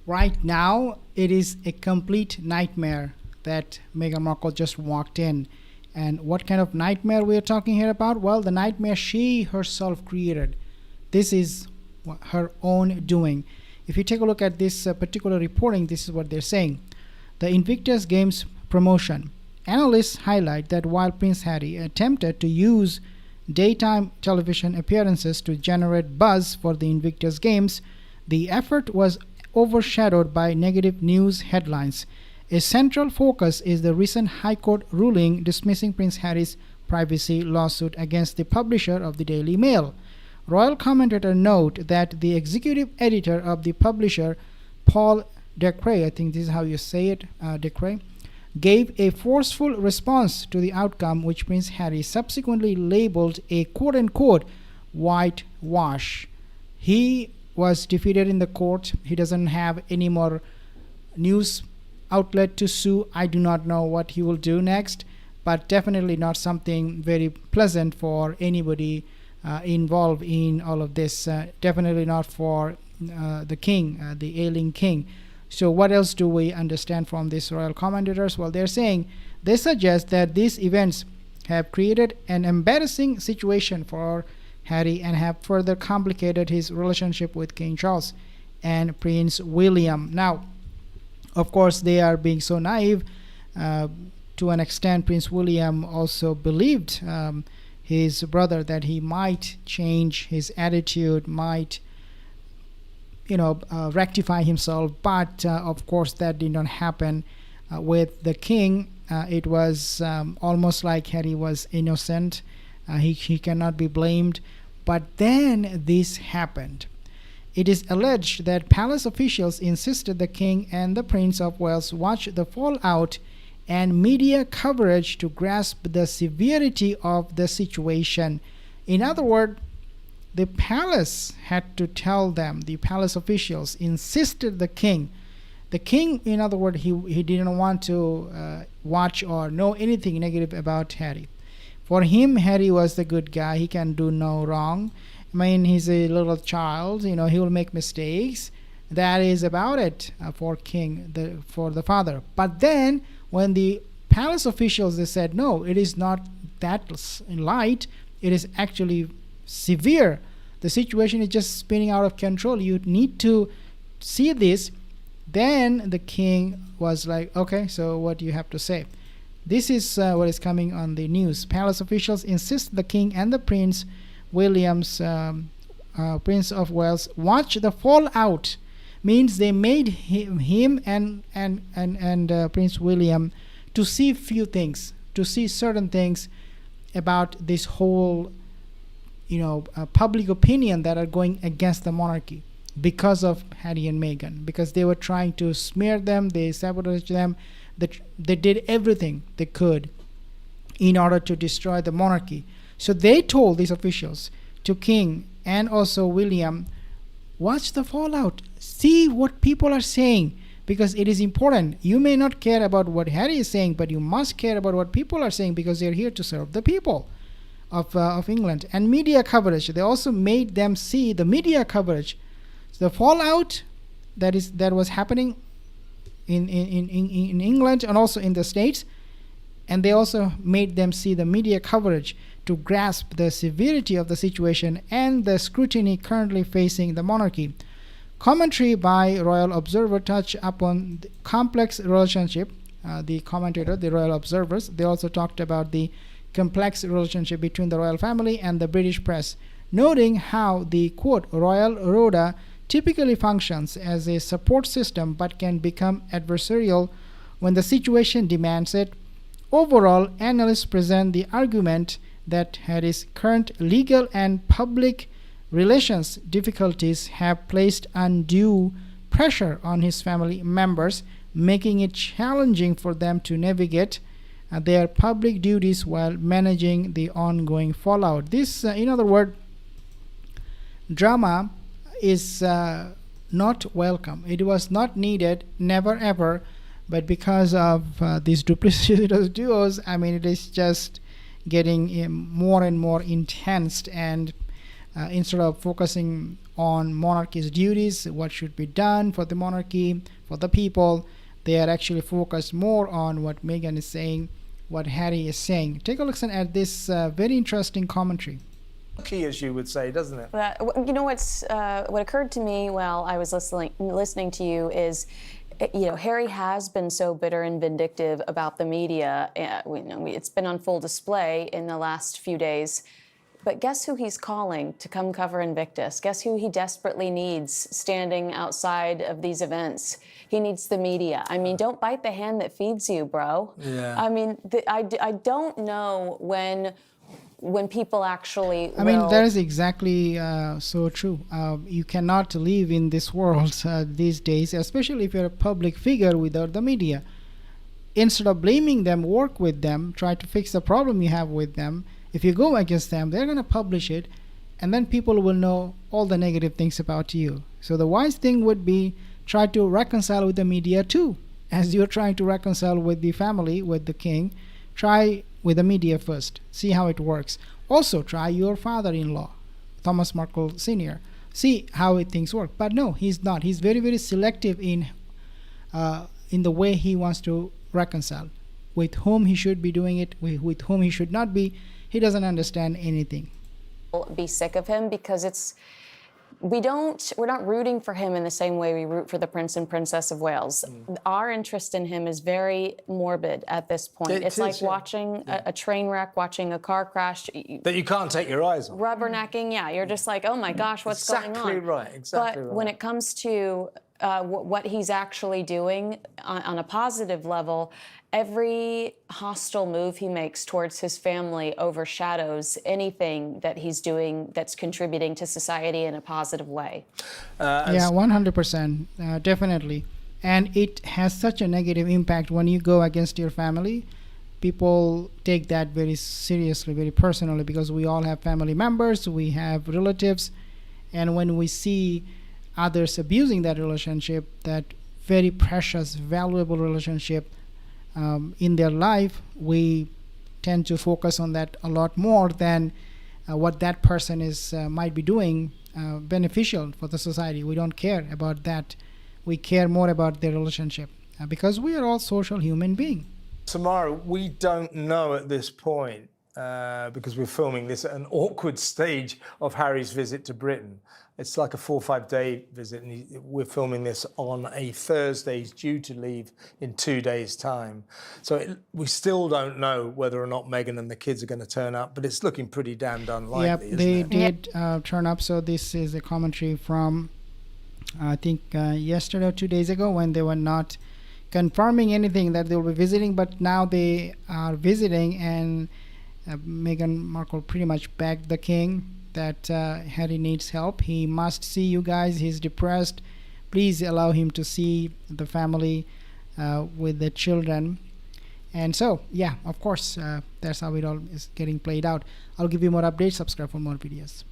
Right now, it is a complete nightmare that Meghan Markle just walked in. And what kind of nightmare we are talking here about? Well, the nightmare she herself created. This is her own doing. If you take a look at this particular reporting, this is what they're saying. The Invictus Games promotion. Analysts highlight that while Prince Harry attempted to use daytime television appearances to generate buzz for the Invictus Games, the effort was overshadowed by negative news headlines. A central focus is the recent High Court ruling dismissing Prince Harry's privacy lawsuit against the publisher of the Daily Mail. Royal commentator note that the executive editor of the publisher, Paul Decray, I think this is how you say it, Decray, gave a forceful response to the outcome, which Prince Harry subsequently labeled a quote-unquote whitewash. He was defeated in the court. He doesn't have any more news outlet to sue. I do not know what he will do next, but definitely not something very pleasant for anybody involved in all of this. Definitely not for the king, the ailing king. So what else do we understand from these royal commentators? Well, they're saying they suggest that these events have created an embarrassing situation for Harry and have further complicated his relationship with King Charles and Prince William. Now, of course, they are being so naive. To an extent, Prince William also believed his brother that he might change his attitude, might rectify himself, but of course that did not happen with the king. It was almost like Harry was innocent. He cannot be blamed. But then this happened. It is alleged that palace officials insisted the king and the Prince of Wales watch the fallout and media coverage to grasp the severity of the situation. In other words, the palace had to tell them, the palace officials insisted the king. The king, in other words, he didn't want to watch or know anything negative about Harry. For him, Harry was the good guy. He can do no wrong. I mean, he's a little child. He will make mistakes. That is about it for for the father. But then, when the palace officials, they said, no, it is not that light. It is actually severe. The situation is just spinning out of control. You need to see this. Then the king was like, okay, so what do you have to say? This is what is coming on the news. Palace officials insist the king and the Prince William's Prince of Wales watch the fallout. Means they made him and Prince William to see few things, to see certain things about this whole public opinion that are going against the monarchy because of Harry and Meghan, because they were trying to smear them, they sabotaged them, they did everything they could in order to destroy the monarchy. So they told these officials, to King and also William, watch the fallout, see what people are saying, because it is important. You may not care about what Harry is saying, but you must care about what people are saying, because they're here to serve the people of England. And media coverage, they also made them see the media coverage, the fallout that was happening in England and also in the States. And they also made them see the media coverage to grasp the severity of the situation and the scrutiny currently facing the monarchy. Commentary by Royal Observer touched upon the complex relationship. The commentator, the Royal Observers, they also talked about the complex relationship between the royal family and the British press, noting how the quote Royal Rota typically functions as a support system but can become adversarial when the situation demands it. Overall, analysts present the argument that Harry's current legal and public relations difficulties have placed undue pressure on his family members, making it challenging for them to navigate their public duties while managing the ongoing fallout. This, in other words, drama is not welcome. It was not needed, never ever, but because of these duplicitous duos, I mean, it is just getting more and more intense, and instead of focusing on monarchy's duties, what should be done for the monarchy, for the people. They are actually focused more on what Meghan is saying, what Harry is saying. Take a listen at this very interesting commentary. Key, as you would say, doesn't it? You know what occurred to me while I was listening to you is, Harry has been so bitter and vindictive about the media. It's been on full display in the last few days. But guess who he's calling to come cover Invictus? Guess who he desperately needs standing outside of these events? He needs the media. I mean, don't bite the hand that feeds you, bro. Yeah. I mean, I don't know when people actually I mean, that is exactly so true. You cannot live in this world these days, especially if you're a public figure, without the media. Instead of blaming them, work with them, try to fix the problem you have with them. If you go against them, they're going to publish it, and then people will know all the negative things about you. So the wise thing would be try to reconcile with the media too. As you're trying to reconcile with the family, with the king, try with the media first. See how it works. Also try your father-in-law, Thomas Markle Sr. See how things work. But no, he's not. He's very, very selective in the way he wants to reconcile. With whom he should be doing it, with whom he should not be. He doesn't understand anything. Be sick of him because we're not rooting for him in the same way we root for the Prince and Princess of Wales. Our interest in him is very morbid at this point. It's like watching a train wreck, watching a car crash. That you can't take your eyes on. Rubbernecking, yeah. You're just like, oh my gosh, what's going on? Exactly right, exactly But right. when it comes to what he's actually doing on a positive level, every hostile move he makes towards his family overshadows anything that he's doing that's contributing to society in a positive way. Yeah, 100%, definitely. And it has such a negative impact when you go against your family. People take that very seriously, very personally, because we all have family members, we have relatives, and when we see others abusing that relationship, that very precious, valuable relationship in their life, we tend to focus on that a lot more than what that person is might be doing beneficial for the society. We don't care about that. We care more about their relationship because we are all social human beings. Tamara, we don't know at this point, because we're filming this at an awkward stage of Harry's visit to Britain. It's like a 4 or 5 day visit, and we're filming this on a Thursday. He's due to leave in 2 days' time. So we still don't know whether or not Meghan and the kids are going to turn up, but it's looking pretty damned unlikely, Yep, isn't they it? did turn up. So this is a commentary from, I think, yesterday or 2 days ago, when they were not confirming anything that they will be visiting, but now they are visiting, and Meghan Markle pretty much begged the king that Harry needs help. He must see you guys. He's depressed. Please allow him to see the family with the children. And so, yeah, of course, that's how it all is getting played out. I'll give you more updates. Subscribe for more videos.